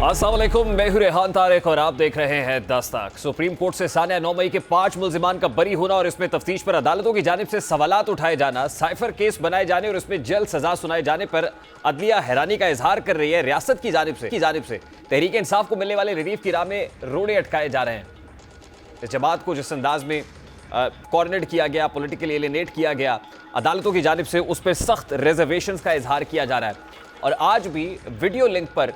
अस्सलाम वालेकुम, मैं हूं रेहान तारिक और आप देख रहे हैं दस्तक। सुप्रीम कोर्ट से सानिया 9 मई के 5 मुल्जिमान का बरी होना और इसमें तफ्तीश पर अदालतों की जानिब से सवालात उठाए जाना, साइफर केस बनाए जाने और इसमें जल्द सजा सुनाए जाने पर अदलिया हैरानी का इजहार कर रही है। रियासत की जानिब से तहरीक इंसाफ को मिलने वाले रिलीफ की राह में रोड़े अटकाए जा रहे हैं। इस जमात को जिस अंदाज में कॉर्नर्ड किया गया, पॉलिटिकली एलिनेट किया गया, अदालतों की जानिब से उस पर सख्त रिजर्वेशंस का इजहार किया जा रहा है। और आज भी वीडियो लिंक पर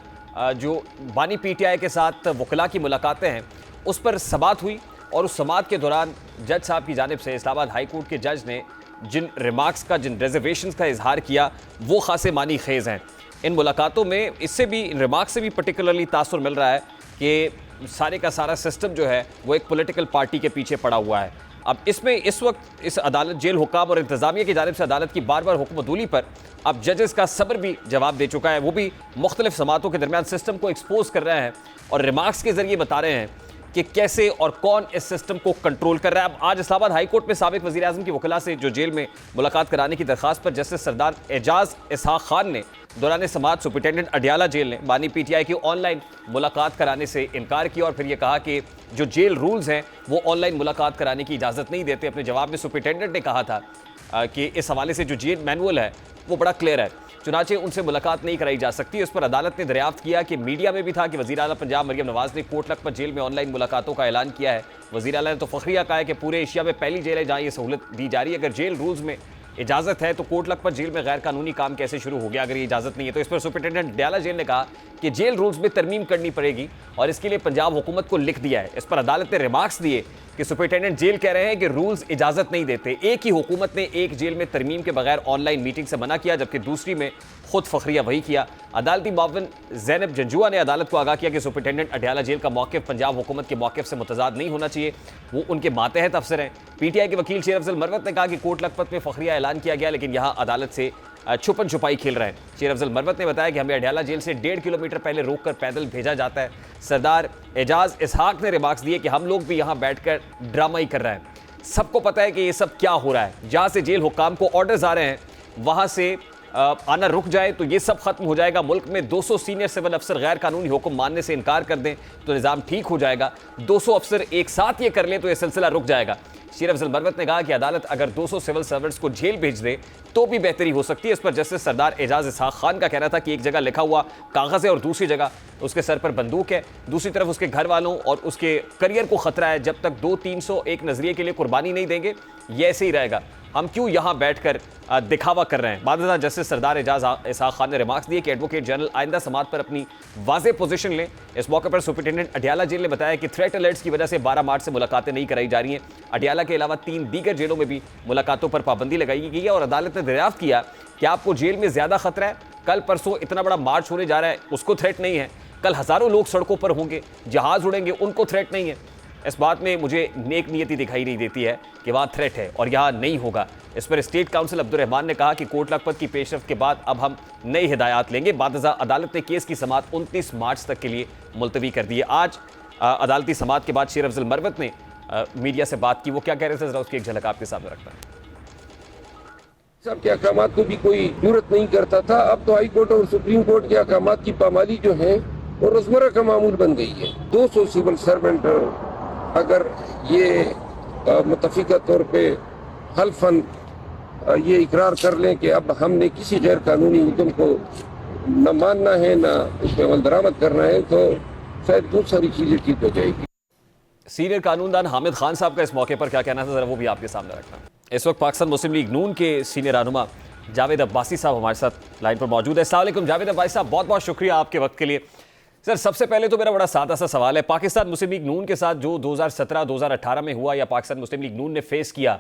जो बानी पीटीआई के साथ वकला की मुलाकातें हैं उस पर समाअत हुई और उस समाअत के दौरान जज साहब की जानिब से इस्लामाबाद हाई कोर्ट के जज ने जिन रिमार्क्स का, जिन रिजर्वेशंस का इजहार किया वो खासे मानी खेज़ हैं। इन मुलाकातों में इससे भी, इन रिमार्क्स से भी पर्टिकुलरली तासुर मिल रहा है कि सारे का सारा सिस्टम जो है वो एक पॉलिटिकल पार्टी के पीछे पड़ा हुआ है। अब इसमें इस वक्त इस अदालत, जेल हुकाम और इंतज़ामिया की जानिब से अदालत की बार बार हुक्मदूली पर अब जजेस का सब्र भी जवाब दे चुका है। वो भी मुख्तलिफ समातों के दरमियान सिस्टम को एक्सपोज कर रहे हैं और रिमार्क्स के जरिए बता रहे हैं कि कैसे और कौन इस सिस्टम को कंट्रोल कर रहा है। अब आज इस्लामाबाद हाई कोर्ट में साबिक वज़ीर आज़म की वकला से जो जेल में मुलाकात कराने की दरख्वास्त पर जस्टिस सरदार एजाज इसहाक खान ने दौरान समाअत सुपरिटेंडेंट अडियाला जेल ने बानी पीटीआई की ऑनलाइन मुलाकात कराने से इनकार किया और फिर यह कहा कि जो जेल रूल्स हैं वो ऑनलाइन मुलाकात कराने की इजाज़त नहीं देते। अपने जवाब में सुपरिटेंडेंट ने कहा था कि इस हवाले से जो जेल मैनुअल है वो बड़ा क्लियर है, चुनाचे उनसे मुलाकात नहीं कराई जा सकती। इस पर अदालत ने दरियाफ्त किया कि मीडिया में भी था कि वज़ीर आला पंजाब मरियम नवाज़ ने कोट लखपत जेल में ऑनलाइन मुलाकातों का ऐलान किया है। वज़ीर आला ने तो फखरिया कहा है कि पूरे एशिया में पहली जेल है जहाँ ये सहूलत दी जा रही है। अगर जेल रूल्स में इजाज़त है तो कोट लखपत जेल में गैर कानूनी काम कैसे शुरू हो गया अगर ये इजाज़त नहीं है। तो इस पर सुपरिटेंडेंट अडियाला जेल ने कहा कि जेल रूल्स में तरमीम करनी पड़ेगी और इसके लिए पंजाब हुकूमत को लिख दिया है। इस पर अदालत ने रिमार्क्स दिए कि सुपरिटेंडेंट जेल कह रहे हैं कि रूल्स इजाज़त नहीं देते। एक ही हुकूमत ने एक जेल में तरमीम के बगैर ऑनलाइन मीटिंग से मना किया जबकि दूसरी में खुद फखरिया वही किया। अदालती मुआविन ज़ैनब जंजुआ ने अदालत को आगाह किया कि सुपरिटेंडेंट अडियाला जेल का मौक़िफ़ पंजाब हुकूमत के मौक़िफ़ से मुतज़ाद नहीं होना चाहिए, वो उनके मातहत अफसर हैं। पीटीआई के वकील शेर अफजल मरवत ने कहा कि कोट लखपत में फखरिया ऐलान किया गया लेकिन यहाँ अदालत से छुपन छुपाई खेल रहे हैं। शेर अफजल मरवत ने बताया कि हमें अडियाला जेल से 1.5 किलोमीटर पहले रोककर पैदल भेजा जाता है। सरदार एजाज इसहाक ने रिमार्क्स दिए कि हम लोग भी यहाँ बैठकर ड्रामा ही कर रहे हैं। सबको पता है कि ये सब क्या हो रहा है। जहाँ से जेल हुक्काम को ऑर्डर्स आ रहे हैं वहाँ से आना रुक जाए तो ये सब खत्म हो जाएगा। मुल्क में 200 सीनियर सिविल अफसर गैर कानूनी हुक्म मानने से इनकार कर दें तो निज़ाम ठीक हो जाएगा। 200 अफसर एक साथ ये कर लें तो ये सिलसिला रुक जाएगा। शेर अफजल मरवत ने कहा कि अदालत अगर 200 सिविल सर्वेंट्स को जेल भेज दे तो भी बेहतरी हो सकती है। इस पर जस्टिस सरदार एजाज इसहाक खान का कहना था कि एक जगह लिखा हुआ कागज़ है और दूसरी जगह उसके सर पर बंदूक है, दूसरी तरफ उसके घर वालों और उसके करियर को खतरा है। जब तक 200-300 एक नज़रिए के लिए कुर्बानी नहीं देंगे ये ऐसे ही रहेगा। हम क्यों यहाँ बैठकर दिखावा कर रहे हैं। बाद में जस्टिस सरदार एजाज इसहाक खान ने रिमार्क्स दिए कि एडवोकेट जनरल आइंदा समाअत पर अपनी वाज़ेह पोजीशन लें। इस मौके पर सुपरिटेंडेंट अडियाला जेल ने बताया कि थ्रेट अलर्ट्स की वजह से 12 मार्च से मुलाकातें नहीं कराई जा रही हैं। अडियाला के अलावा 3 दीगर जेलों में भी मुलाकातों पर पाबंदी लगाई गई है और अदालत ने दरियाफ्त किया कि आपको जेल में ज़्यादा खतरा है। कल परसों इतना बड़ा मार्च होने जा रहा है उसको थ्रेट नहीं है, कल हज़ारों लोग सड़कों पर होंगे, जहाज़ उड़ेंगे, उनको थ्रेट नहीं है। इस बात में मुझे नेक नियति दिखाई नहीं देती है कि वहाँ थ्रेट है और यहाँ नहीं होगा। इस पर स्टेट काउंसिल अब्दुल रहमान ने कहा कि कोट लखपत की पेशरफ्त के बाद अब हम नई हिदायत लेंगे। बादशाह अदालत ने केस की समाअत 29 मार्च तक के लिए मुलतवी कर दी है। आज अदालती समाअत के बाद शेर अफजल मरवत ने मीडिया से बात की। वो क्या कह रहे थे जरा उसकी एक झलक आपके सामने रखता है। साहब के अहकामात को भी कोई जरूरत नहीं करता था। अब तो हाई कोर्ट और सुप्रीम कोर्ट के अहकामात की पामाली जो है वो रोजमर्रा का मामूल बन गई है। 200 सिविल सर्वेंट अगर ये मुतफिका तौर पे हल्फन ये इकरार कर लें कि अब हमने किसी गैर कानूनी हुक्म को न मानना है न उस पर अमल दरामद करना है तो शायद बहुत सारी चीज़ें ठीक हो जाएगी। सीनियर कानूनदान हामिद खान साहब का इस मौके पर क्या कहना था जरा वो भी आपके सामने रखना है। इस वक्त पाकिस्तान मुस्लिम लीग नून के सीनियर रहनुमा जावेद अब्बासी साहब हमारे साथ लाइन पर मौजूद है। अस्सलाम वालेकुम जावेद अब्बासी साहब, बहुत बहुत शुक्रिया आपके वक्त के लिए। सर सबसे पहले तो मेरा बड़ा सादा सा सवाल है, पाकिस्तान मुस्लिम लीग नून के साथ जो 2017-2018 में हुआ या पाकिस्तान मुस्लिम लीग नून ने फेस किया,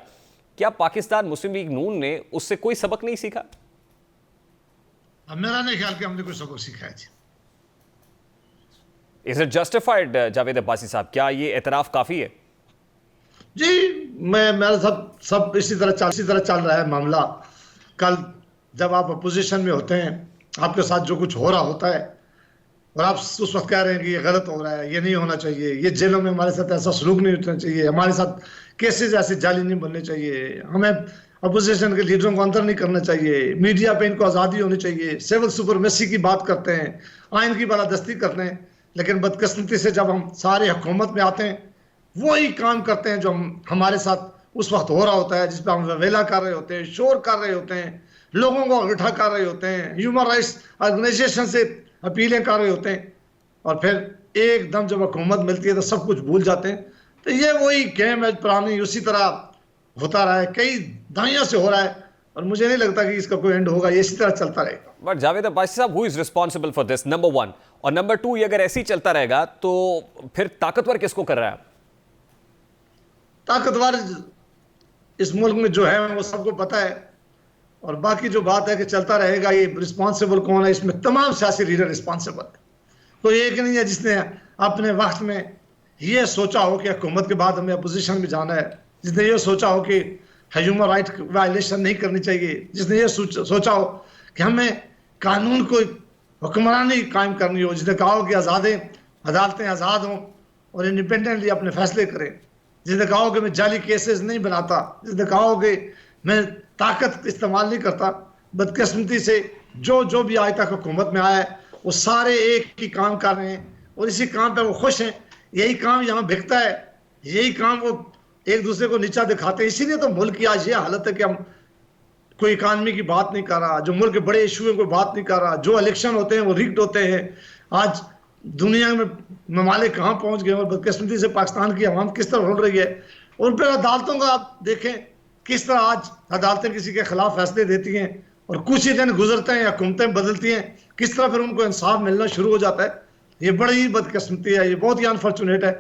क्या पाकिस्तान मुस्लिम लीग नून ने उससे कोई सबक नहीं सीखा? मेरा नहीं ख्याल कि हमने कोई सबक सीखा है। Is it justified Javed Abbasi साहब, क्या ये एतराफ काफी है? जी मेरा सब इसी तरह चल रहा है मामला। कल जब आप अपोजिशन में होते हैं, आपके साथ जो कुछ हो रहा होता है और आप उस वक्त कह रहे हैं कि ये गलत हो रहा है, ये नहीं होना चाहिए, ये जेलों में हमारे साथ ऐसा सलूक नहीं होना चाहिए, हमारे साथ केसेस ऐसे जाली नहीं बनने चाहिए, हमें अपोजिशन के लीडरों को अंतर नहीं करना चाहिए, मीडिया पे इनको आज़ादी होनी चाहिए, सिविल सुपरमेसी की बात करते हैं, आइन की बालादस्ती करते हैं। लेकिन बदकिस्मती से जब हम सारे हुकूमत में आते हैं, वही काम करते हैं जो हमारे साथ उस वक्त हो रहा होता है, जिस पर हम वेला कर रहे होते हैं, शोर कर रहे होते हैं, लोगों को इकट्ठा कर रहे होते हैं, ह्यूमन राइट्स ऑर्गेनाइजेशन से अपीलें कर रहे होते हैं, और फिर एकदम जब हुकूमत मिलती है तो सब कुछ भूल जाते हैं। तो ये वही गेम है पुरानी, उसी तरह होता रहा है, कई दहाइयों से हो रहा है, और मुझे नहीं लगता कि इसका कोई एंड होगा, ये इसी तरह चलता रहेगा। बट जावेद अब्बासी साहब, who is responsible for this, number 1, और नंबर 2, ये अगर ऐसे ही चलता रहेगा तो फिर ताकतवर किसको कर रहा है? ताकतवर इस मुल्क में जो है वो सबको पता है, और बाकी जो बात है कि चलता रहेगा, ये रिस्पॉन्सिबल कौन है, इसमें तमाम सियासी लीडर रिस्पॉन्सिबल है। कोई एक नहीं है जिसने अपने वक्त में ये सोचा हो कि हुकूमत के बाद हमें अपोजिशन में जाना है, जिसने ये सोचा हो कि ह्यूमन राइट वायलेशन नहीं करनी चाहिए, जिसने ये सोचा हो कि हमें कानून को हुक्मरानी कायम करनी हो, जिसने कहा हो कि अदालतें आज़ाद हों और इंडिपेंडेंटली अपने फैसले करें, जिसने कहा हो कि मैं जाली केसेस नहीं बनाता, जिसने कहा हो कि मैं ताकत इस्तेमाल नहीं करता। बदकिस्मती से जो भी आज तक हुकूमत में आया है वो सारे एक ही काम कर रहे हैं और इसी काम पर वो खुश हैं। यही काम यहाँ बिकता है, यही काम वो एक दूसरे को नीचा दिखाते हैं। इसीलिए तो मुल्क की आज ये हालत है कि हम कोई इकानमी की बात नहीं कर रहा, जो मुल्क के बड़े इशू है कोई बात नहीं कर रहा, जो इलेक्शन होते हैं वो रिग्ड होते हैं। आज दुनिया में ममालिक कहाँ पहुँच गए और बदकिस्मती से पाकिस्तान की अवाम किस तरह उड़ रही है। और फिर अदालतों का आप देखें किस तरह आज अदालतें किसी के खिलाफ फैसले देती हैं और कुछ ही दिन गुजरते हैं या हुकूमतें बदलती हैं, किस तरह फिर उनको इंसाफ मिलना शुरू हो जाता है। ये बड़ी बदकिस्मती है, ये बहुत ही अनफॉर्चुनेट है,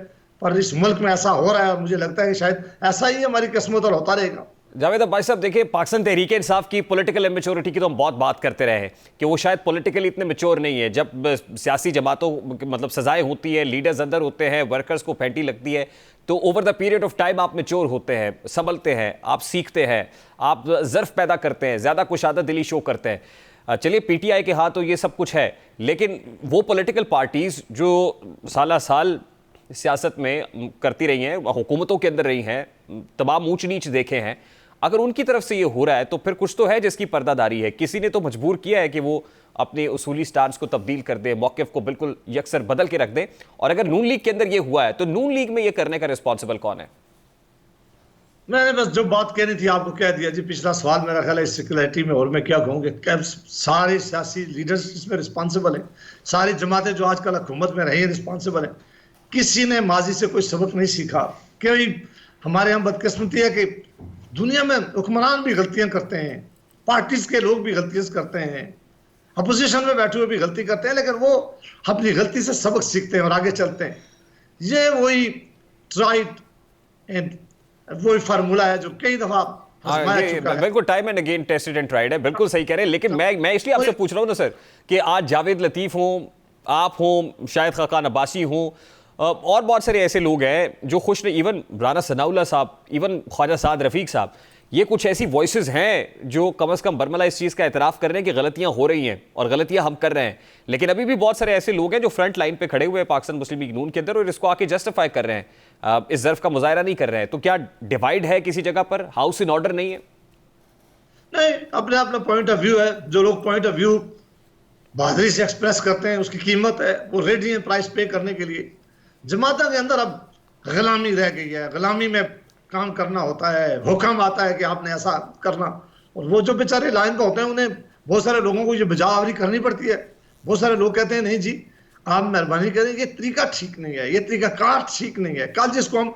पर इस मुल्क में ऐसा हो रहा है और मुझे लगता है कि शायद ऐसा ही हमारी किस्मत और होता रहेगा। जावेद अब्बासी साहब, देखिए, पाकिस्तान तहरीक इंसाफ की पॉलिटिकल इमेच्योरिटी की तो हम बहुत बात करते रहे हैं कि वो शायद पॉलिटिकली इतने मेच्योर नहीं है। जब सियासी जमातों मतलब सजाएं होती है, लीडर्स अंदर होते हैं, वर्कर्स को फैंटी लगती है, तो over the period of time आप मेच्योर होते हैं, संभलते हैं, आप सीखते हैं, आप ज़र्फ पैदा करते हैं, ज़्यादा कुशादा दिली शो करते हैं। चलिए, पीटीआई के हाथ तो ये सब कुछ है, लेकिन वो पॉलिटिकल पार्टीज जो साला साल सियासत में करती रही हैं, हुकूमतों के अंदर रही हैं, तमाम ऊंच नीच देखे हैं, अगर उनकी तरफ से ये हो रहा है तो फिर कुछ तो है जिसकी पर्दादारी है। किसी ने तो मजबूर किया है कि वो अपने उसूली स्टांस को तब्दील कर दे, मौक़िफ़ को बिल्कुल यकसर बदल के रख दे। और अगर नून लीग के अंदर ये हुआ है तो नून लीग में ये करने का रिस्पॉन्सिबल कौन है? मैंने बस जो बात कहनी थी आपको कह दिया जी। पिछला सवाल मेरा ख्याल है इस सिक्युलरिटी में, और मैं क्या कहूँगी, सारे सियासी लीडर्स इसमें रिस्पॉन्सिबल हैं, सारी जमातें जो आजकल हुकूमत में रही हैं रिस्पॉन्सिबल हैं। किसी ने माजी से कोई सबक नहीं सीखा। क्योंकि हमारे यहाँ बदकिस्मती है कि दुनिया में हुक्मरान भी गलतियां करते हैं, पार्टीज के लोग भी गलतियां करते हैं, अपोजिशन में बैठे हुए भी गलती करते हैं, लेकिन वो अपनी गलती से सबक सीखते हैं और आगे चलते हैं। ये वही ट्राइड एंड वही फार्मूला है जो कई दफा बिल्कुल time and again tested and tried है। बिल्कुल सही कह रहे हैं, लेकिन मैं इसलिए आपसे पूछ रहा हूँ ना सर कि आज जावेद लतीफ़ हों, आप हों, शायद खाकान अब्बासी हों, और बहुत सारे ऐसे लोग हैं जो खुश नहीं, इवन राना सनाउल्लाह साहब, इवन ख्वाजा साद रफ़ीक साहब, ये कुछ ऐसी वॉइसेस हैं जो कम से कम बरमला इस चीज़ का एतराफ़ कर रहे हैं कि गलतियां हो रही हैं और गलतियां हम कर रहे हैं। लेकिन अभी भी बहुत सारे ऐसे लोग हैं जो फ्रंट लाइन पे खड़े हुए हैं पाकिस्तान मुस्लिम लीग नून के अंदर और इसको आके जस्टिफाई कर रहे हैं, इस ज़र्फ़ का मुज़ाहरा नहीं कर रहे हैं। तो क्या डिवाइड है किसी जगह पर, हाउस इन ऑर्डर नहीं है? नहीं, अपना अपना पॉइंट ऑफ व्यू है। जो लोग पॉइंट ऑफ व्यू बहादुरी से एक्सप्रेस करते हैं उसकी कीमत है, वो रेडी है प्राइस पे करने के लिए। जमाता के अंदर अब गुलामी रह गई है, गुलामी में काम करना होता है, हुक्म आता है कि आपने ऐसा करना, और वो जो बेचारे लाइन पर होते हैं उन्हें बहुत सारे लोगों को ये बजावरी करनी पड़ती है। बहुत सारे लोग कहते हैं नहीं जी आप मेहरबानी करें, ये तरीका ठीक नहीं है, ये तरीका कार ठीक नहीं है। कल जिसको हम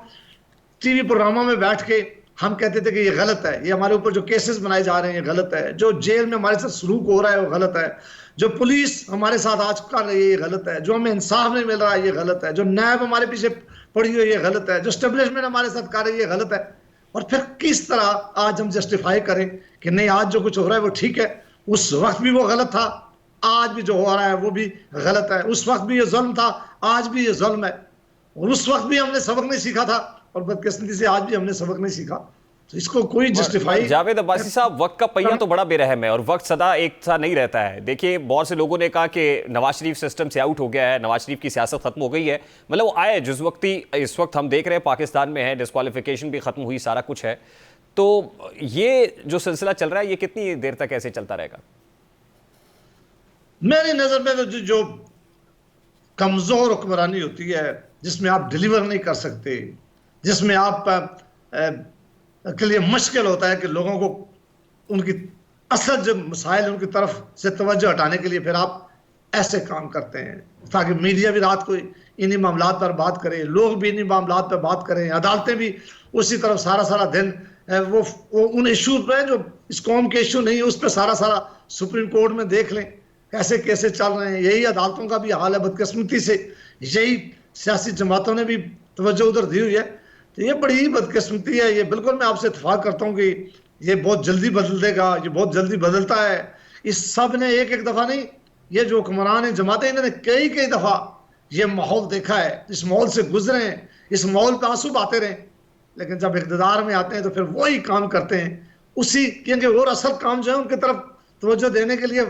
टीवी प्रोग्रामों में बैठ के हम कहते थे कि ये गलत है, ये हमारे ऊपर जो केसेस बनाए जा रहे हैं ये गलत है, जो जेल में हमारे साथ सलूक हो रहा है वो गलत है, जो पुलिस हमारे साथ आज कर रही है ये गलत है, जो हमें इंसाफ नहीं मिल रहा है ये गलत है, जो नैब हमारे पीछे पड़ी हुई है ये गलत है, जो स्टेब्लिशमेंट हमारे साथ कर रही है ये गलत है। और फिर किस तरह आज हम जस्टिफाई करें कि नहीं आज जो कुछ हो रहा है वो ठीक है, उस वक्त भी वो गलत था, आज भी जो हो रहा है वो भी गलत है, उस वक्त भी ये जुल्म था, आज भी ये जुल्म है, और उस वक्त भी हमने सबक नहीं सीखा था और बदकिस्मती से आज भी हमने सबक नहीं सीखा। तो इसको कोई जस्टिफाई। जावेद अब्बासी साहब, वक्त का पहिया तो बड़ा बेरहम है और वक्त सदा एक सा नहीं रहता है। देखिए, बहुत से लोगों ने कहा कि नवाज शरीफ सिस्टम से आउट हो गया है, नवाज शरीफ की सियासत खत्म हो गई है, मतलब वो आए जिस वक्त ही, इस वक्त हम देख रहे हैं पाकिस्तान में है, डिस्क्वालिफिकेशन भी खत्म हुई, सारा कुछ है। तो ये जो सिलसिला चल रहा है ये कितनी देर तक ऐसे चलता रहेगा? मेरी नजर में तो जो कमजोर हुक्मरानी होती है, जिसमें आप डिलीवर नहीं कर सकते, जिसमें आप के लिए मुश्किल होता है कि लोगों को उनकी असल जो मसाइल उनकी तरफ से तवज्जो हटाने के लिए फिर आप ऐसे काम करते हैं, ताकि मीडिया भी रात को इन्हीं मामलात पर बात करे, लोग भी इन्हीं मामलात पर बात करें, अदालतें भी उसी तरफ सारा सारा दिन वो उन इशू पर जो इस कौम के इशू नहीं है उस पर सारा सारा सुप्रीम कोर्ट में देख लें कैसे कैसे चल रहे हैं। यही अदालतों का भी हाल है, बदकिस्मती से यही सियासी जमातों ने भी तवज्जो उधर दी हुई है। तो ये बड़ी बदकिस्मती है, ये बिल्कुल मैं आपसे इत्तेफाक करता हूँ कि ये बहुत जल्दी बदल देगा, ये बहुत जल्दी बदलता है। इस सब ने एक एक दफ़ा नहीं, ये जो हुक्मरान हैं जमातें, इन्होंने कई कई दफ़ा ये माहौल देखा है, इस माहौल से गुजरे हैं, इस माहौल पे आंसू बहाते रहे, लेकिन जब इक़्तिदार में आते हैं तो फिर वही काम करते हैं उसी, क्योंकि और असल काम जो है उनकी तरफ तवज्जो देने के लिए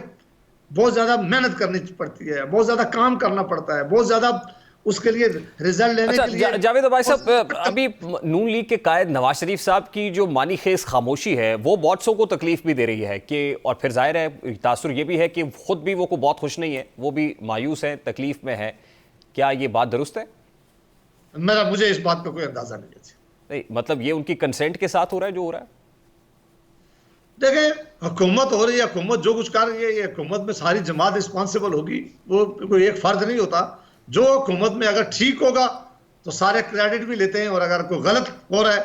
बहुत ज़्यादा मेहनत करनी पड़ती है, बहुत ज़्यादा काम करना पड़ता है, बहुत ज़्यादा उसके लिए रिजल्ट लेने के लिए। जावेद अब्बासी साहब, अभी नून लीग के कायद नवाज शरीफ साहब की जो मानी खेज खामोशी है वो बहुत सौ को तकलीफ भी दे रही है कि, और फिर जाहिर है तासुर ये भी है कि खुद भी वो को बहुत खुश नहीं है, वो भी मायूस है, तकलीफ में है। क्या ये बात दुरुस्त है? मुझे इस बात का कोई अंदाजा नहीं, मतलब ये उनकी कंसेंट के साथ हो रहा है जो हो रहा है? देखें, हुकूमत हो रही है, हुकूमत जो कुछ कर रही है, ये हुकूमत में सारी जमात रिस्पॉन्सिबल होगी, वो कोई एक फर्द नहीं होता। जो हुकूमत में अगर ठीक होगा तो सारे क्रेडिट भी लेते हैं, और अगर कोई गलत हो रहा है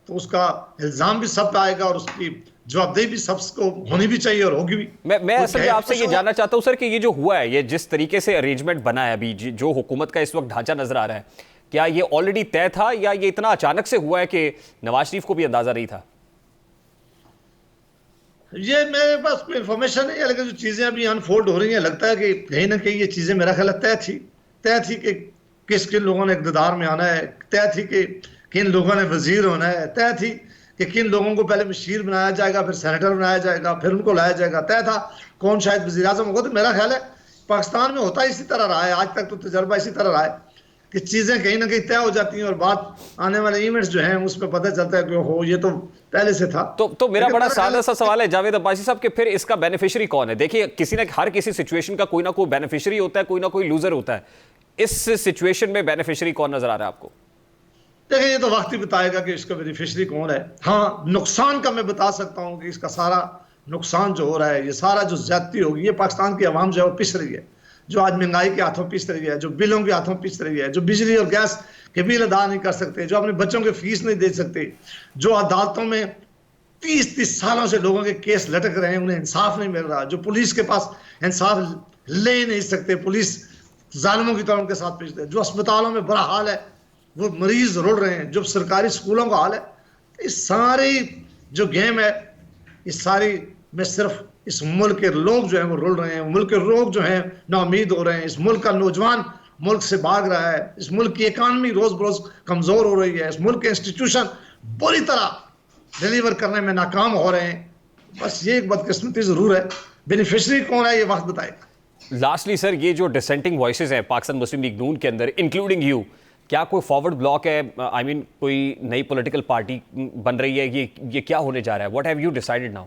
तो उसका इल्जाम भी सब पे आएगा और उसकी जवाबदेही भी सबको होनी भी चाहिए और होगी भी। मैं असल में आपसे ये जानना चाहता हूं सर कि ये जो हुआ है, ये जिस तरीके से अरेंजमेंट बना है अभी, जो हुकूमत का इस वक्त ढांचा नजर आ रहा है, क्या ये ऑलरेडी तय था या ये इतना अचानक से हुआ है कि नवाज शरीफ को भी अंदाजा नहीं था? ये मेरे पास कोई इन्फॉर्मेशन नहीं है, लेकिन जो चीजें अभी अनफोल्ड हो रही हैं, लगता है कि कहीं ना कहीं ये चीजें मेरा ख्याल तय थी कि किन लोगों ने इक़्तिदार में आना है, तय थी कि किन लोगों ने वजीर होना है, तय थी कि किन लोगों को पहले मशीर बनाया जाएगा, फिर सेनेटर बनाया जाएगा, फिर उनको लाया जाएगा, तय था कौन शायद वजीर आज़म होगा। तो मेरा ख्याल है पाकिस्तान में होता इसी तरह रहा है, आज तक तो तजर्बा इसी तरह रहा है कि चीज़ें कहीं ना कहीं तय हो जाती हैं और बात आने वाले इवेंट्स जो हैं उस पर पता चलता है कि हो ये तो पहले से था। तो मेरा बड़ा सादा सा सवाल है जावेद अब्बासी साहब कि फिर इसका बेनिफिशियरी कौन है? देखिए, हर किसी सिचुएशन का कोई ना कोई बेनिफिशियरी होता है, कोई ना कोई लूजर होता है। इस सिचुएशन में बेनिफिशियरी कौन नजर आ रहा है आपको? देखिए, ये तो वक्त ही बताएगा कि इसका बेनिफिशियरी कौन है। हाँ, नुकसान का मैं बता सकता हूँ कि इसका सारा नुकसान जो हो रहा है, ये सारा जो ज्यादती होगी, ये पाकिस्तान की आवाम जो है वो पिस रही है, जो आज महंगाई के हाथों पिस रही है, जो बिलों के हाथों पिस रही है, जो बिजली और गैस के बिल अदा नहीं कर सकते, जो अपने बच्चों के फीस नहीं दे सकते, जो अदालतों में 30-30 सालों से लोगों के केस लटक रहे हैं, उन्हें इंसाफ नहीं मिल रहा, जो पुलिस के पास इंसाफ ले नहीं सकते, पुलिस जालिमों की तरह उनके साथ पेश है, जो अस्पतालों में बुरा हाल है, वो मरीज रुल रहे हैं, जो सरकारी स्कूलों का हाल है। इस सारी जो गेम है, इस सारी में सिर्फ इस मुल्क के लोग जो हैं वो रुल रहे हैं, मुल्क के लोग जो हैं नाउमीद हो रहे हैं, इस मुल्क का नौजवान मुल्क से भाग रहा है, इस मुल्क की इकानमी रोज बरोज कमजोर हो रही है, इस मुल्क के इंस्टीट्यूशन बुरी तरह डिलीवर करने में नाकाम हो रहे हैं। बस ये एक बदकिस्मती जरूर है। बेनिफिशरी कौन है ये वक्त बताएगा। लास्टली सर, ये जो डिसेंटिंग वॉइसेस हैं पाकिस्तान मुस्लिम लीग नून के अंदर, इंक्लूडिंग यू, क्या कोई फॉरवर्ड ब्लॉक है? आई मीन कोई नई पॉलिटिकल पार्टी बन रही है? ये क्या होने जा रहा है? What have you decided now?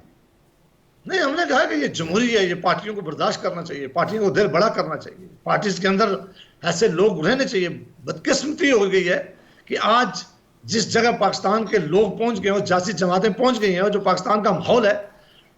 नहीं, हमने कहा कि ये जमहूरी है, ये पार्टियों को बर्दाश्त करना चाहिए, पार्टियों को दिल बड़ा करना चाहिए, पार्टीज के अंदर ऐसे लोग रहने चाहिए। बदकिस्मती हो गई है कि आज जिस जगह पाकिस्तान के लोग पहुंच गए और जासी जमातें पहुंच गई हैं और जो पाकिस्तान का माहौल है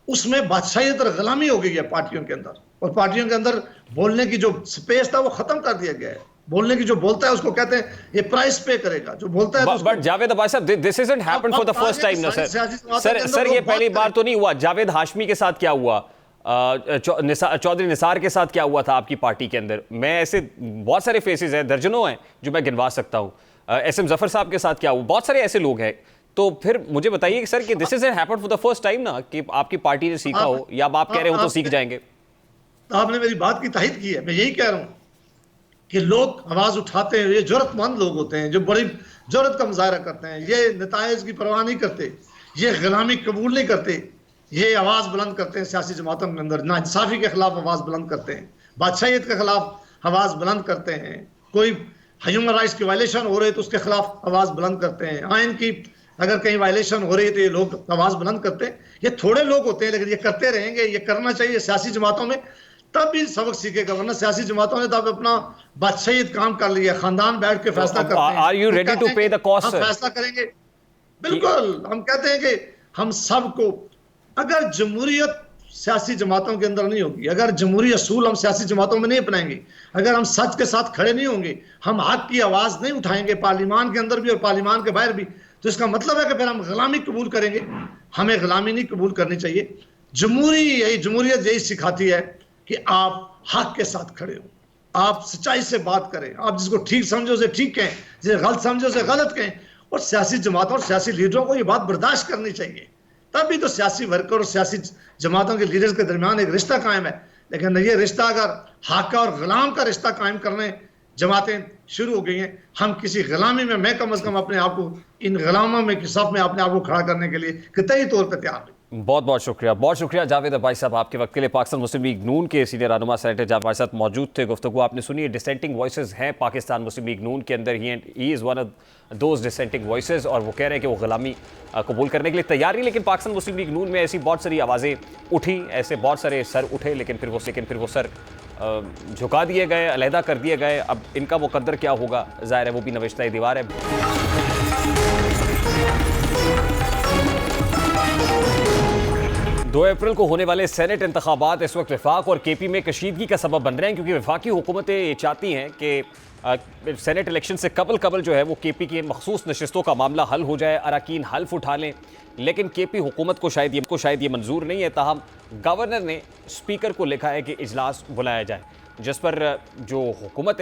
उसमें बादशाहियत और गुलामी हो गई है पार्टियों के अंदर, और पार्टियों के अंदर बोलने की जो स्पेस था वो खत्म कर दिया गया है। बोलने की जो बोलता है उसको कहते हैं ये प्राइस पे करेगा, जो बोलता है। बट जावेद अब्बासी साहब, this isn't happened for the first time ना सर। सर ये पहली बार तो नहीं हुआ। जावेद हाशमी के साथ क्या हुआ, चौधरी निसार के साथ क्या हुआ था आपकी पार्टी के अंदर? मैं ऐसे बहुत सारे फेसेस हैं, दर्जनों हैं जो मैं गिनवा सकता हूँ। SM जफर साहब के साथ क्या हुआ, बहुत सारे ऐसे लोग हैं। तो फिर मुझे बताइए कि सर कि this isn't happened for the first time ना, कि आपकी पार्टी ने सीखा हो, या आप कह रहे हो तो सीख जाएंगे? आपने मेरी बात की तायद की है। मैं यही कह रहा हूँ कि लोग आवाज उठाते हैं, ये जरूरतमंद लोग होते हैं जो बड़ी जरूरत का मुजाहरा करते हैं, ये नताइज की परवाह नहीं करते, ये गुलामी कबूल नहीं करते, ये आवाज बुलंद करते हैं सियासी जमातों के अंदर, नाइंसाफी के खिलाफ आवाज बुलंद करते हैं, बादशाहियत के खिलाफ आवाज बुलंद करते हैं, कोई ह्यूमन राइट्स की वायलेशन हो रही है तो उसके खिलाफ आवाज बुलंद करते हैं, आइन की अगर कहीं वायलेशन हो रही है तो ये लोग आवाज बुलंद करते हैं। ये थोड़े लोग होते हैं लेकिन ये करते रहेंगे, ये करना चाहिए। सियासी जमातों में तब भी सबक सीखेगा, वरना सियासी जमातों ने तब अपना बादशाहियत काम कर लिया, खानदान बैठ के फैसला करते हैं। आर यू रेडी टू पे द कॉस्ट? हम फैसला करेंगे, बिल्कुल। हम कहते हैं कि हम सबको, अगर जमहूरियत सियासी जमातों के अंदर नहीं होगी, अगर जमहूरी असूल हम सियासी जमातों में नहीं अपनाएंगे, अगर हम सच के साथ खड़े नहीं होंगे, हम हक की आवाज़ नहीं उठाएंगे पार्लिमान के अंदर भी और पार्लिमान के बाहर भी, तो इसका मतलब है कि फिर हम गुलामी कबूल करेंगे। हमें गुलामी नहीं कबूल करनी चाहिए। जमहूरियत यही सिखाती है कि आप हक के साथ खड़े हो, आप सच्चाई से बात करें, आप जिसको ठीक समझो उसे ठीक कहें, जिसे गलत समझो उसे गलत कहें। और सियासी जमातों और सियासी लीडरों को ये बात बर्दाश्त करनी चाहिए, तभी तो सियासी वर्कर और सियासी जमातों के लीडर्स के दरमियान एक रिश्ता कायम है। लेकिन ये रिश्ता अगर हाका और गुलाम का रिश्ता कायम करने जमातें शुरू हो गई हैं, हम किसी गुलामी में, मैं कम अज़ कम अपने आप को इन गुलामों में की सफ में अपने आप को खड़ा करने के लिए कतई तौर पर तैयार नहीं। बहुत बहुत शुक्रिया जावेद अब्बासी साहब आपके वक्त के लिए। पाकिस्तान मुस्लिम लीग नून के सीनियर रहनुमा सेनेटर जब हमारे साथ मौजूद थे, गुफ्तगू आपने सुनी। डिसेंटिंग वॉइसेस हैं पाकिस्तान मुस्लिम लीग नून के अंदर, he is one of those dissenting voices, और वो कह रहे हैं कि वो गुलामी कबूल करने के लिए तैयार नहीं। लेकिन पाकिस्तान मुस्लिम लीग नून में ऐसी बहुत सारी आवाज़ें उठी, ऐसे बहुत सारे सर उठे, लेकिन फिर वो सर झुका दिए गए, अलहदा कर दिए गए। अब इनका मुकद्दर क्या होगा, ज़ाहिर है वो भी नविश्ता दीवार है। 2 अप्रैल को होने वाले सेनेट इंतखाबात इस वक्त वफाक और केपी में कशीदगी का सबब बन रहे हैं, क्योंकि वफाकी हुकूमतें ये चाहती हैं कि सेनेट इलेक्शन से कबल जो है वो केपी की मखसूस नशिस्तों का मामला हल हो जाए, अरकान हल्फ उठा लें। लेकिन केपी हुकूमत को शायद ये मंजूर नहीं है। ताहम गवर्नर ने स्पीकर को लिखा है कि इजलास बुलाया जाए, जिस पर जो हुकूमत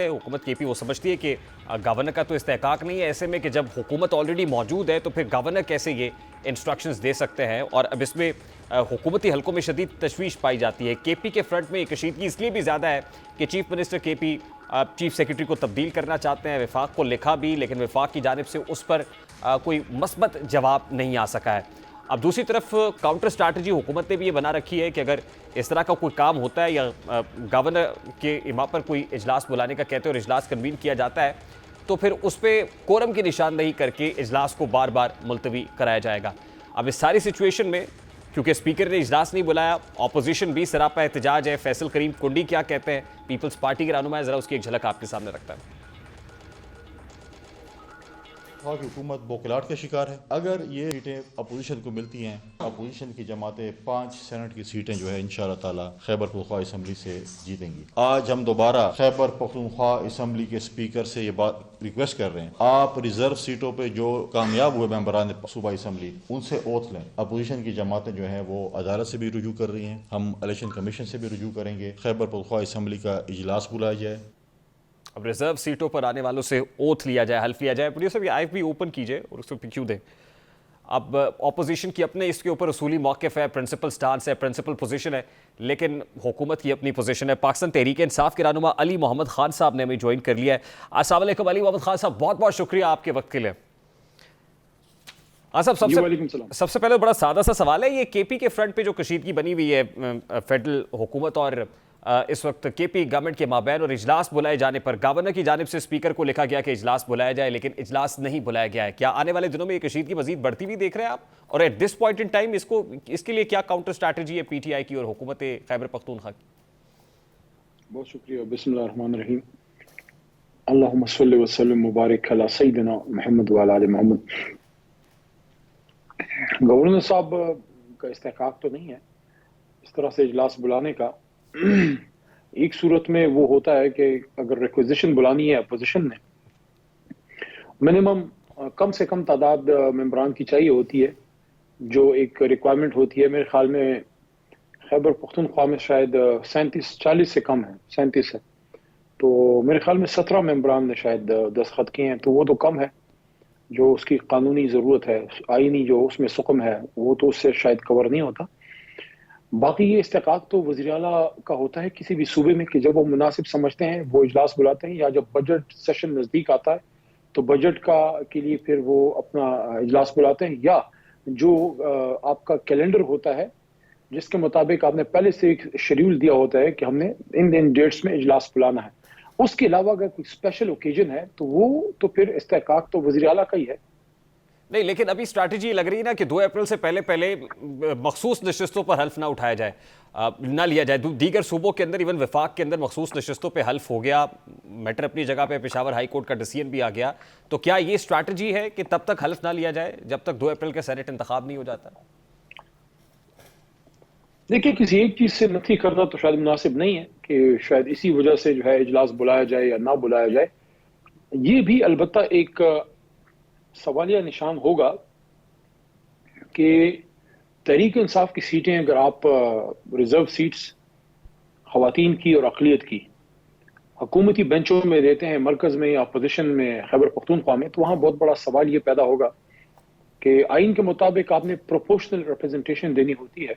केपी वो समझती है कि गवर्नर का तो इस्तेहकाक नहीं है। ऐसे में कि जब हुकूमत ऑलरेडी मौजूद है तो फिर गवर्नर कैसे ये इंस्ट्रक्शंस दे सकते हैं। और अब इसमें हुकूमती हलकों में शदीद तशवीश पाई जाती है। केपी के फ्रंट में कशीदगी इसलिए भी ज़्यादा है कि chief minister KP chief secretary को तब्दील करना चाहते हैं। वफाक को लिखा भी, लेकिन वफाक की जानिब से उस पर कोई मस्बत जवाब नहीं आ सका है। अब दूसरी तरफ काउंटर स्ट्रैटेजी हुकूमत ने भी ये बना रखी है कि अगर इस तरह का कोई काम होता है या गवर्नर के इमा पर कोई इजलास बुलाने का कहते हैं और इजलास कन्वीन किया जाता है, तो फिर उस पर कोरम की निशानदही करके इजलास को बार बार मुलतवी कराया जाएगा। अब इस सारी सिचुएशन में क्योंकि स्पीकर ने इजलास नहीं बुलाया, ऑपोजिशन भी सरापा एहतजाज है। फैसल करीम कुंडी क्या कहते हैं, पीपल्स पार्टी के रहनुमा है, ज़रा उसकी एक झलक आपके सामने रखता है। की हुकूमत बोखलाहट का शिकार है। अगर ये सीटें अपोजिशन को मिलती हैं, अपोजिशन की जमातें 5 सेनेट की सीटें जो है इंशाअल्लाह ताला खैबर पख्तूनख्वा असम्बली से जीतेंगी। आज हम दोबारा खैबर पख्तूनख्वा असम्बली के स्पीकर से ये बात रिक्वेस्ट कर रहे हैं, आप रिजर्व सीटों पे जो कामयाब हुए मेंबरान सूबाई असम्बली उनसे ओथ लें। अपोजिशन की जमातें जो हैं वो अदालत से भी रुजू कर रही हैं, हम इलेक्शन कमीशन से भी रुजू करेंगे, खैबर पख्तूनख्वा असम्बली का इजलास बुलाया जाए। अब रिजर्व सीटों पर आने वालों से ओथ लिया जाए, हल्फ लिया जाए। प्रोड्यूसर भी आईएफ भी ओपन कीजिए और उसको क्यों दें। अब ऑपोजिशन की अपने इसके ऊपर उसूली मौक़िफ़ है, प्रिंसिपल स्टांस है, प्रिंसिपल पोजीशन है, लेकिन हुकूमत की अपनी पोजीशन है। पाकिस्तान तहरीक इंसाफ के रहनुमा अली मोहम्मद खान साहब ने हमें ज्वाइन कर लिया है। अस्सलाम वालेकुम अली मोहम्मद खान साहब, बहुत बहुत शुक्रिया आपके वक्त के लिए। हाँ साहब, सबसे पहले बड़ा सादा सा सवाल है, ये केपी के फ्रंट पे जो कशीदगी बनी हुई है फेडरल हुकूमत और इस वक्त केपी गवर्नमेंट के माबैन और इजलास बुलाए जाने पर गवर्नर की जानिब से स्पीकर को लिखा गया कि इजलास बुलाया जाए, लेकिन इजलास नहीं बुलाया गया है। क्या आने वाले दिनों में ये कशीदगी मजीद बढ़ती हुई देख रहे हैं आप? और at this point in time इसके लिए क्या काउंटर स्ट्रैटेजी है पीटीआई की और हुकूमत खैबर पख्तूनख्वा की? बहुत शुक्रिया। बिस्मिल्लाहिर्रहमानिर्रहीम। अल्लाहुम्मा सल्लि व सल्लिम मुबारक अला सय्यिदिना मुहम्मद व अला आलि मुहम्मद। गवर्नर साहब का इस्तेहकाक तो नहीं है इस तरह से इजलास बुलाने का। एक सूरत में वो होता है कि अगर रिक्विजिशन बुलानी है अपोजिशन ने, मिनिमम कम से कम तादाद मेंबरान की चाहिए होती है, जो एक रिक्वायरमेंट होती है। मेरे ख्याल में खैबर पख्तूनख्वा में शायद 40 से कम है, 37 है, तो मेरे ख्याल में 17 मेंबरान ने शायद दस्तखत किए हैं, तो वो तो कम है। जो उसकी कानूनी ज़रूरत है, आईनी जो उसमें सुकम है, वो तो उससे शायद कवर नहीं होता। बाकी ये इस्तेकाक तो वज़ीर आला का होता है किसी भी सूबे में कि जब वो मुनासिब समझते हैं वो इजलास बुलाते हैं, या जब बजट सेशन नज़दीक आता है तो बजट के लिए फिर वो अपना इजलास बुलाते हैं, या जो आपका कैलेंडर होता है जिसके मुताबिक आपने पहले से एक शेड्यूल दिया होता है कि हमने इन डेट्स में इजलास बुलाना है। उसके अलावा अगर कोई स्पेशल ओकेजन है तो वो तो फिर इस्तेकाक तो वज़ीर आला का ही है। नहीं, लेकिन अभी स्ट्रैटेजी लग रही है ना कि 2 अप्रैल से पहले पहले मखसूस नशिस्तों पर हल्फ ना उठाया जाए, ना लिया जाए। दीगर सूबों के अंदर, इवन वफाक के अंदर मखसूस नशिस्तों पे हल्फ हो गया, मैटर अपनी जगह पे, पेशावर हाई कोर्ट का डिसीजन भी आ गया। तो क्या ये स्ट्रैटेजी है कि तब तक हल्फ ना लिया जाए जब तक 2 अप्रैल का सेनेट इंतखाब नहीं हो जाता? देखिए, किसी एक चीज से नफी करना तो शायद मुनासिब नहीं है कि शायद इसी वजह से जो है इजलास बुलाया जाए या ना बुलाया जाए। ये भी अलबत्ता एक सवालिया निशान होगा कि तहरीक इंसाफ की सीटें, अगर आप रिजर्व सीट्स खवातीन की और अक़लियत की हुकूमती बेंचों में देते हैं, मरकज़ में या अपोजिशन में, खैबर पख्तूनख्वा में, तो वहाँ बहुत बड़ा सवाल ये पैदा होगा कि आइन के मुताबिक आपने प्रोपोर्शनल रिप्रेजेंटेशन देनी होती है,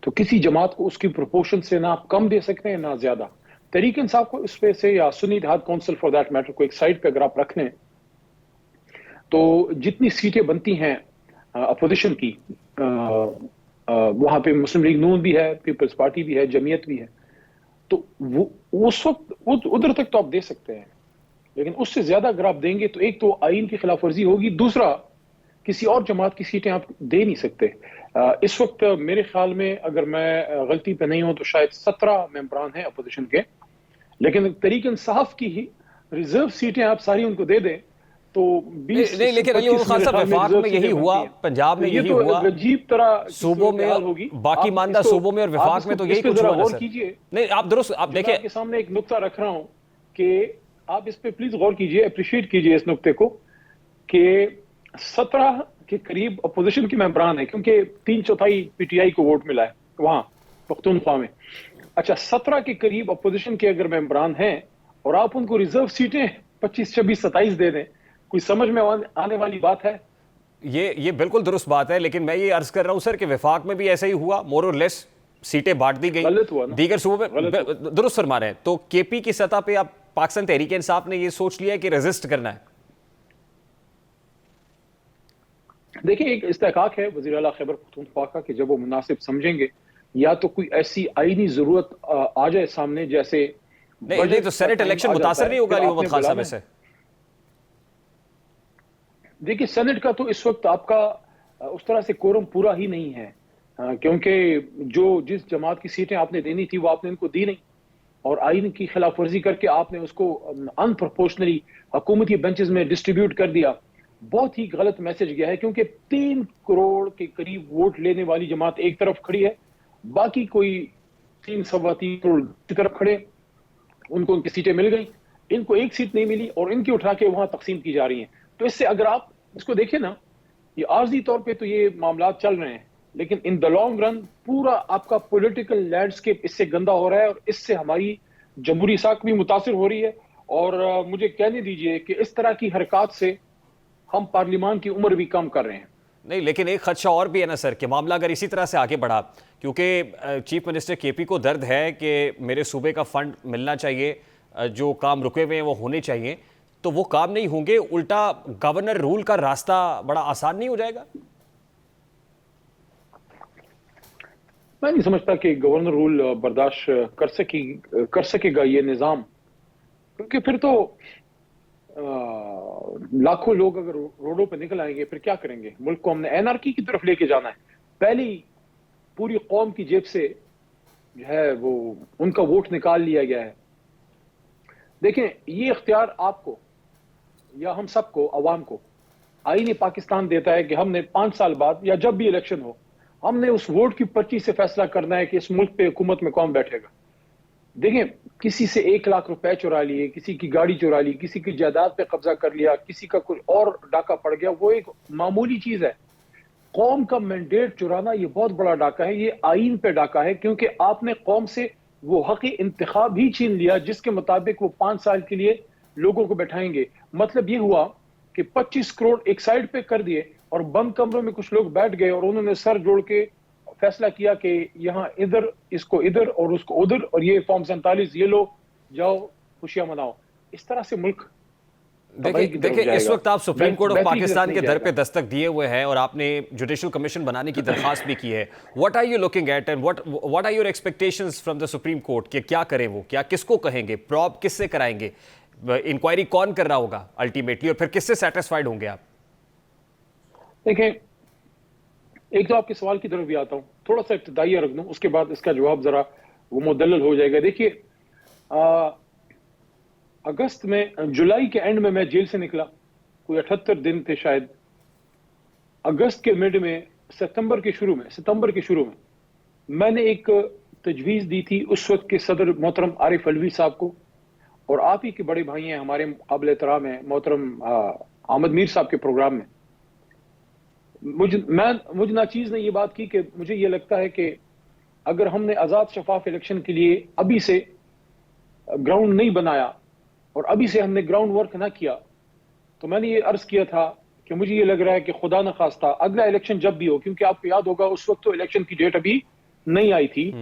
तो किसी जमात को उसकी प्रोपोर्शन से ना आप कम दे सकते हैं ना ज्यादा। तहरीक इंसाफ को इस पे से, या Sunni Ittehad council for that matter को एक साइड पे अगर आप रख लें, तो जितनी सीटें बनती हैं अपोजिशन की, वहां पे मुस्लिम लीग नून भी है, पीपल्स पार्टी भी है, जमीयत भी है, तो वो उस वक्त उधर तक तो आप दे सकते हैं। लेकिन उससे ज्यादा अगर आप देंगे तो एक तो आइन की खिलाफ वर्जी होगी, दूसरा किसी और जमात की सीटें आप दे नहीं सकते। इस वक्त मेरे ख्याल में, अगर मैं गलती पे नहीं हूं, तो शायद 17 मेंबरान हैं अपोजिशन के, लेकिन तहरीक इंसाफ की ही रिजर्व सीटें आप सारी उनको दे दें तो 20 नहीं, लेकिन अली खान साहब, वफाक में यही हुआ, पंजाब में यही हुआ, अजीब तरह सूबों में होगी, बाकी मानदा सूबों में और वफाक में तो यही कुछ हुआ ना सर। नहीं, आप दुरुस्त, आप देखिए, आपके सामने एक नुक्ता रख रहा हूं कि आप इस पे प्लीज गौर कीजिए, अप्रिशिएट कीजिए इस नुक्ते को, कि 17 के करीब अपोजिशन के मेंबरान है, क्योंकि 3/4 पीटीआई को वोट मिला है वहां पख्तूनख्वा में। अच्छा, 17 के करीब अपोजिशन के अगर मेंबरान हैं और आप उनको रिजर्व सीटें 25, 26, 27 दे दें, कोई समझ में आने वाली बात है? ये बिल्कुल दुरुस्त बात है, लेकिन मैं ये अर्ज कर रहा हूं सर कि वफाक में भी ऐसा ही हुआ, मोर और लेस सीटें बांट दी गई, गलत हुआ ना? दीगर सूबों में दुरुस्त फरमा रहे हैं। तो केपी की सतह पे आप पाकिस्तान तहरीक इंसाफ ने ये सोच लिया कि रेजिस्ट करना है? देखिए, एक इस्तेहकाक है वज़ीर आला खैबर पख्तूनख्वा का कि जब वो मुनासिब समझेंगे, या तो कोई ऐसी आईनी जरूरत आ जाए सामने, जैसे नहीं तो सेनेट इलेक्शन मुतासर नहीं होगा अली मोहम्मद खान साहब से? देखिए, सेनेट का तो इस वक्त आपका उस तरह से कोरम पूरा ही नहीं है, क्योंकि जिस जमात की सीटें आपने देनी थी वो आपने इनको दी नहीं, और आइन की खिलाफ वर्जी करके आपने उसको अनप्रोपोर्शनली हुकूमती बेंचेस में डिस्ट्रीब्यूट कर दिया। बहुत ही गलत मैसेज गया है, क्योंकि 3 करोड़ के करीब वोट लेने वाली जमात एक तरफ खड़ी है, बाकी कोई 3-3.25 करोड़ की तरफ खड़े, उनको उनकी सीटें मिल गई, इनको एक सीट नहीं मिली और इनकी उठा के वहां तकसीम की जा रही हैं। तो इससे अगर आप इसको देखें ना, ये आर्जी तौर पे तो ये मामला चल रहे हैं, लेकिन इन द लॉन्ग रन पूरा आपका पॉलिटिकल लैंडस्केप इससे गंदा हो रहा है, और इससे हमारी जमहूरी साख भी मुतासिर हो रही है। और मुझे कहने दीजिए कि इस तरह की हरकत से हम पार्लियामान की उम्र भी कम कर रहे हैं। नहीं, लेकिन एक खदशा और भी है ना सर, कि मामला अगर इसी तरह से आगे बढ़ा, क्योंकि चीफ मिनिस्टर केपी को दर्द है कि मेरे सूबे का फंड मिलना चाहिए, जो काम रुके हुए हैं वो होने चाहिए, तो वो काम नहीं होंगे, उल्टा गवर्नर रूल का रास्ता बड़ा आसान नहीं हो जाएगा? मैं नहीं समझता कि गवर्नर रूल बर्दाश्त कर सकेगा ये निज़ाम, क्योंकि फिर तो लाखों लोग अगर रोडों पे निकल आएंगे, फिर क्या करेंगे? मुल्क को हमने एनआरकी की तरफ लेके जाना है। पहले ही पूरी कौम की जेब से जो है वो उनका वोट निकाल लिया गया है। देखें, ये इख्तियार आपको या हम सबको, अवाम को, आईन पाकिस्तान देता है कि हमने 5 साल बाद या जब भी इलेक्शन हो, हमने उस वोट की पर्ची से फैसला करना है कि इस मुल्क पे हुकूमत में कौन बैठेगा। देखें, किसी से 1 लाख रुपए चुरा लिए, किसी की गाड़ी चुरा ली, किसी की जायदाद पे कब्जा कर लिया, किसी का कोई और डाका पड़ गया, वो एक मामूली चीज है। कौम का मैंडेट चुराना ये बहुत बड़ा डाका है, ये आईन पे डाका है, क्योंकि आपने कौम से वो हक़ इंतखाब ही छीन लिया जिसके मुताबिक वो 5 साल के लिए लोगों को बैठाएंगे। मतलब ये हुआ कि 25 करोड़ एक साइड पे कर दिए और बंद कमरों में कुछ लोग बैठ गए और उन्होंने सर जोड़ के फैसला किया कि यहाँ इधर, इसको इधर और उसको उधर, और ये फॉर्म 47 ये लो, जाओ खुशियां मनाओ। इस तरह से मुल्क देखिए इस वक्त आप सुप्रीम कोर्ट ऑफ पाकिस्तान के दर पे दस्तक दिए हुए हैं और आपने जुडिशल कमीशन बनाने की दरखास्त भी की है। What are you looking at and what are your expectations from the Supreme Court कि क्या करें वो, क्या किसको कहेंगे, प्रॉब किससे कराएंगे, इंक्वायरी कौन कर रहा होगा अल्टीमेटली, और फिर किससे सेटिस्फाइड होंगे आप? देखें, एक तो आपके सवाल की तरफ भी आता हूं, थोड़ा सा इब्तिदाइया रख दूं, उसके बाद इसका जवाब जरा वो मुदल्लल हो जाएगा। देखिए, अगस्त में, जुलाई के एंड में मैं जेल से निकला, कोई 78 दिन थे शायद। अगस्त के मिड में, सितंबर के शुरू में मैंने एक तजवीज़ दी थी उस वक्त के सदर मोहतरम आरिफ अलवी साहब को, और आप ही के बड़े भाई हैं, हमारे काबिल एहतराम हैं मोहतरम अहमद मीर साहब के प्रोग्राम में। मुझ नाचीज़ ने ये बात की कि मुझे ये लगता है कि अगर हमने आज़ाद शफाफ इलेक्शन के लिए अभी से ग्राउंड नहीं बनाया और अभी से हमने ग्राउंड वर्क ना किया, तो मैंने ये अर्ज किया था कि मुझे ये लग रहा है कि खुदा न खास्ता अगला इलेक्शन जब भी हो, क्योंकि आपको याद होगा उस वक्त तो इलेक्शन की डेट अभी नहीं आई थी,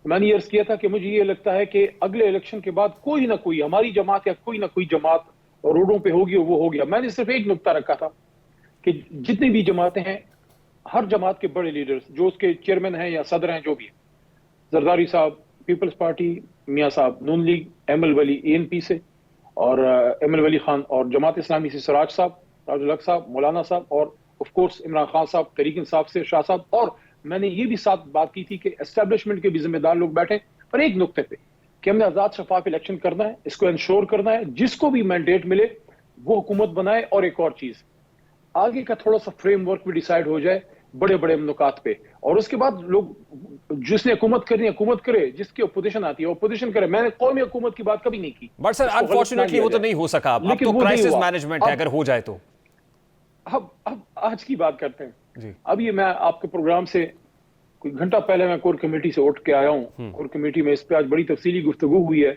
मैंने ये अर्ज किया था कि मुझे ये लगता है कि अगले इलेक्शन के बाद कोई ना कोई हमारी जमात या कोई ना कोई जमात रोडों पे होगी और वो हो गया। मैंने सिर्फ एक नुक्ता रखा था कि जितनी भी जमातें हैं, हर जमात के बड़े लीडर्स जो उसके चेयरमैन हैं या सदर हैं, जो भी है, जरदारी साहब पीपल्स पार्टी, मियाँ साहब नून लीग, एम एल वली ANP से, और एम एल वली खान, और जमात इस्लामी से सिराज साहब, राजुल हक साहब, मौलाना साहब, और ऑफ कोर्स इमरान खान साहब, तहरीक इंसाफ से शाह साहब, और मैंने ये भी साथ बात की थी कि एस्टेब्लिशमेंट के भी जिम्मेदार लोग बैठे पर एक नुक्ते पे कि हमने आज़ाद शफाफ इलेक्शन करना है, इसको इंश्योर करना है, जिसको भी मैंडेट मिले वो हुकूमत बनाए। और एक और चीज, आगे का थोड़ा सा फ्रेमवर्क भी डिसाइड हो जाए बड़े बड़े नुकात पे, और उसके बाद लोग जिसने हुकूमत करनी है हुकूमत करे, जिसकी अपोजिशन आती है अपोजिशन करे। मैंने कौमी हुकूमत की बात कभी नहीं की, बट सर अनफॉर्चुनेटली वो तो नहीं हो सका। अब तो क्राइसिस मैनेजमेंट है, अगर हो जाए तो। अब आज की बात करते हैं जी। अब ये मैं आपके प्रोग्राम से कोई घंटा पहले मैं कोर कमेटी से उठ के आया हूँ। कोर कमेटी में इस पे आज बड़ी तफसीली गुफ्तगू हुई है।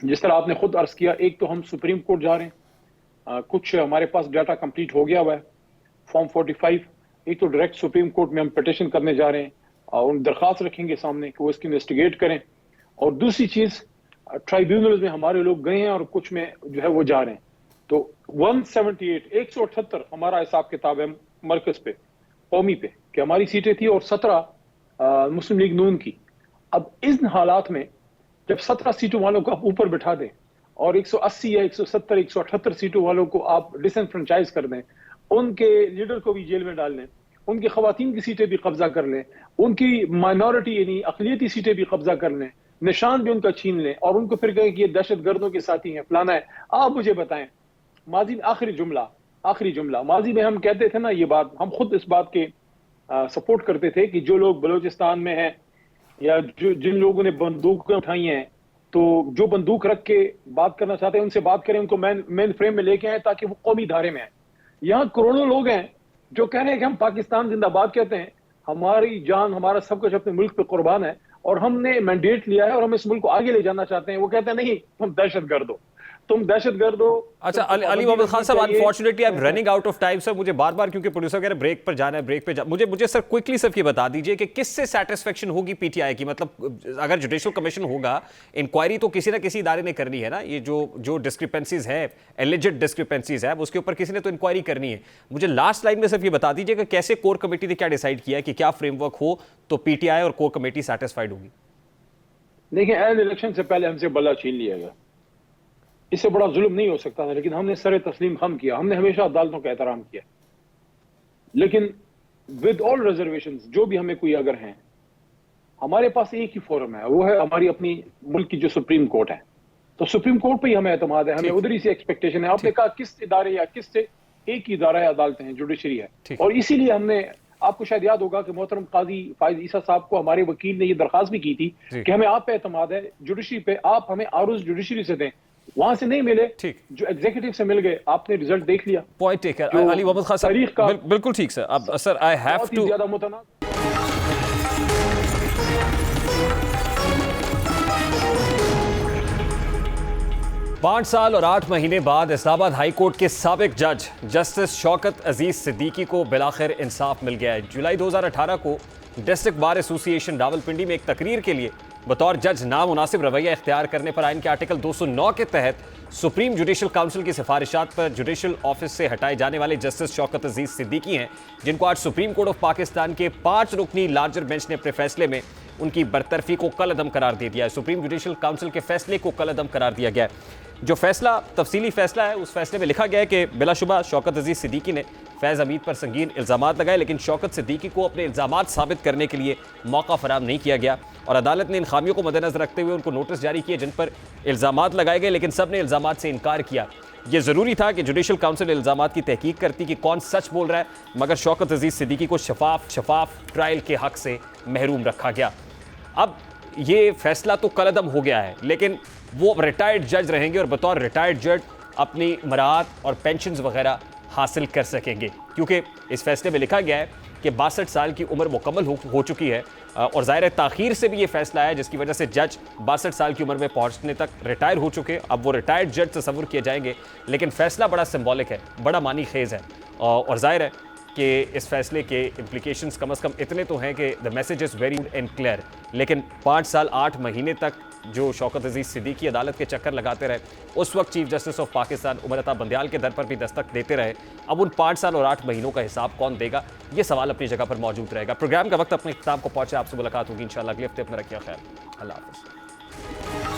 जिस तरह आपने खुद अर्ज किया, एक तो हम सुप्रीम कोर्ट जा रहे हैं, कुछ हमारे पास डाटा कंप्लीट हो गया हुआ है, फॉर्म 45। एक तो डायरेक्ट सुप्रीम कोर्ट में हम पिटिशन करने जा रहे हैं और उन दरख्वास्त रखेंगे सामने कि वो इसकी इन्वेस्टिगेट करें। और दूसरी चीज, ट्राइब्यूनल में हमारे लोग गए हैं और कुछ में जो है वो जा रहे हैं। तो 178 हमारा हिसाब किताब है मरकज पे, कौमी पे, कि हमारी सीटें थी और 17 मुस्लिम लीग नून की। अब इन हालात में जब 17 सीटों वालों को आप ऊपर बिठा दें और 180 या 170 178 सीटों वालों को आप डिसएनफ्रेंचाइज कर दें, उनके लीडर को भी जेल में डाल लें, उनकी खवातीन की सीटें भी कब्जा कर लें, उनकी माइनॉरिटी यानी अकलियती सीटें भी कब्जा कर लें, निशान भी उनका छीन लें और उनको फिर कहें कि ये दहशतगर्दों के साथी हैं, फलाना है। आप मुझे बताएं, माजी में आखिरी जुमला माजी में हम कहते थे ना, ये बात हम खुद इस बात के सपोर्ट करते थे कि जो लोग बलूचिस्तान में हैं या जिन लोगों ने बंदूकें उठाई हैं, तो जो बंदूक रख के बात करना चाहते हैं उनसे बात करें, उनको मेन फ्रेम में लेके आए ताकि वो कौमी धारे में आए। यहाँ करोड़ों लोग हैं जो कह रहे हैं कि हम पाकिस्तान जिंदाबाद कहते हैं, हमारी जान हमारा सब कुछ अपने मुल्क पे कुर्बान है और हमने मैंडेट लिया है और हम इस मुल्क को आगे ले जाना चाहते हैं। वो कहते हैं नहीं, तुम दहशतगर्द हो। अच्छा अली मोहम्मद खान साहब, unfortunately I am running out of time sir. मुझे बार बार क्योंकि प्रोड्यूसर कह रहे ब्रेक पर जाना है, ब्रेक पे मुझे सर क्विकली सिर्फ ये बता दीजिए कि किससे सेटिस्फेक्शन होगी पीटीआई की? मतलब अगर जुडिशियल कमीशन होगा, इंक्वायरी तो किसी ना किसी इदारे ने करनी है ना। ये जो डिस्क्रिपेंसीज है, एलिजिड डिस्क्रिपेंसीज है, उसके ऊपर किसी ने तो इंक्वायरी करनी है। मुझे लास्ट लाइन में सिर्फ ये बता दीजिए कि कैसे कोर कमेटी ने क्या डिसाइड किया है कि क्या फ्रेमवर्क हो तो पीटीआई और कोर कमेटी सेटिस्फाइड होगी? देखिए, एन इलेक्शन से पहले हमसे बल्ला छीन लिया गया, इससे बड़ा जुल्म नहीं हो सकता था, लेकिन हमने सरे तस्लीम खम किया। हमने हमेशा अदालतों का एहतराम किया, लेकिन विद ऑल रिजर्वेशंस, जो भी हमें कोई अगर हैं, हमारे पास एक ही फोरम है, वो है हमारी अपनी मुल्क की जो सुप्रीम कोर्ट है। तो सुप्रीम कोर्ट पे ही हमें एतमाद है, हमें उधर ही से एक्सपेक्टेशन है। आपने कहा किस इदारे या किस से, एक ही इदारा है, अदालतें हैं, जुडिशरी है। और इसीलिए हमने, आपको शायद याद होगा कि मोहतरम काजी फाइज ईसा साहब को हमारे वकील ने ये दरखास्त भी की थी कि हमें आप पे एतमाद है, जुडिशरी पे, आप हमें आरुज जुडिशरी से दें। वहां से नहीं मिले, जो एग्जीक्यूटिव से मिल गए, आपने रिजल्ट देख लिया। पॉइंट टेकर अली मोहम्मद खान साहब, बिल्कुल ठीक सर। अब सर आई हैव टू, ज्यादा मुतनाज़ 5 साल और 8 महीने बाद इस्लामाबाद हाई कोर्ट के साबिक जज जस्टिस शौकत अजीज सिद्दीकी को बिलाखिर इंसाफ मिल गया है। जुलाई 2018 को डिस्ट्रिक्ट बार एसोसिएशन रावलपिंडी में एक तकरीर के लिए बतौर जज नामुनासिब रवैया इख्तियार करने पर आइन के आर्टिकल 209 के तहत सुप्रीम जुडिशल काउंसिल की सिफारिशात पर जुडिशल ऑफिस से हटाए जाने वाले जस्टिस शौकत अजीज सिद्दीकी हैं, जिनको आज सुप्रीम कोर्ट ऑफ पाकिस्तान के 5 रुकनी लार्जर बेंच ने अपने फैसले में उनकी बरतरफी को कलअदम करार दे दिया है। सुप्रीम जुडिशल काउंसिल के फैसले को कलअदम करार दिया गया है। जो फैसला तफसीली फैसला है, उस फैसले में लिखा गया है कि बिलाशुबा शौकत अजीज़ सिद्दीकी ने फैज़ हमीद पर संगीन इल्ज़ामात लगाए, लेकिन शौकत सिद्दीकी को अपने इल्ज़ामात साबित करने के लिए मौका फराहम नहीं किया गया और अदालत ने इन खामियों को मद्देनज़र रखते हुए उनको नोटिस जारी किए जिन पर इल्ज़ामात लगाए गए, लेकिन सब ने इल्ज़ामात से इनकार किया। ये ज़रूरी था कि जुडिशल काउंसिल इल्ज़ामात की तहकीक करती कि कौन सच बोल रहा है, मगर शौकत अजीज़ सिद्दीकी को शफाफ ट्रायल के हक़ से महरूम रखा गया। अब ये फैसला तो कलअदम हो गया है, लेकिन वो रिटायर्ड जज रहेंगे और बतौर रिटायर्ड जज अपनी मराहत और पेंशन्स वगैरह हासिल कर सकेंगे, क्योंकि इस फैसले में लिखा गया है कि 62 साल की उम्र मुकम्मल हो चुकी है और ज़ाहिर है ताख़ीर से भी ये फैसला है जिसकी वजह से जज 62 साल की उम्र में पहुंचने तक रिटायर हो चुके। अब वो रिटायर्ड जज तस्वुर किए जाएंगे, लेकिन फैसला बड़ा सिंबॉलिक है, बड़ा मानी खेज़ है और ज़ाहिर है कि इस फैसले के इम्प्लीकेशंस कम से कम इतने तो हैं कि the message is very and clear. लेकिन 5 साल 8 महीने तक जो शौकत अजीज़ सिद्दीकी अदालत के चक्कर लगाते रहे, उस वक्त chief justice of Pakistan Umar Ata Bandial के दर पर भी दस्तक देते रहे, अब उन 5 साल और 8 महीनों का हिसाब कौन देगा, ये सवाल अपनी जगह पर मौजूद रहेगा। प्रोग्राम का वक्त अपने इख्तिताम को पहुंचा, आपसे मुलाकात होगी इंशाल्लाह अगले हफ्ते। अपना रखिए ख्याल, अल्लाह हाफ़िज़।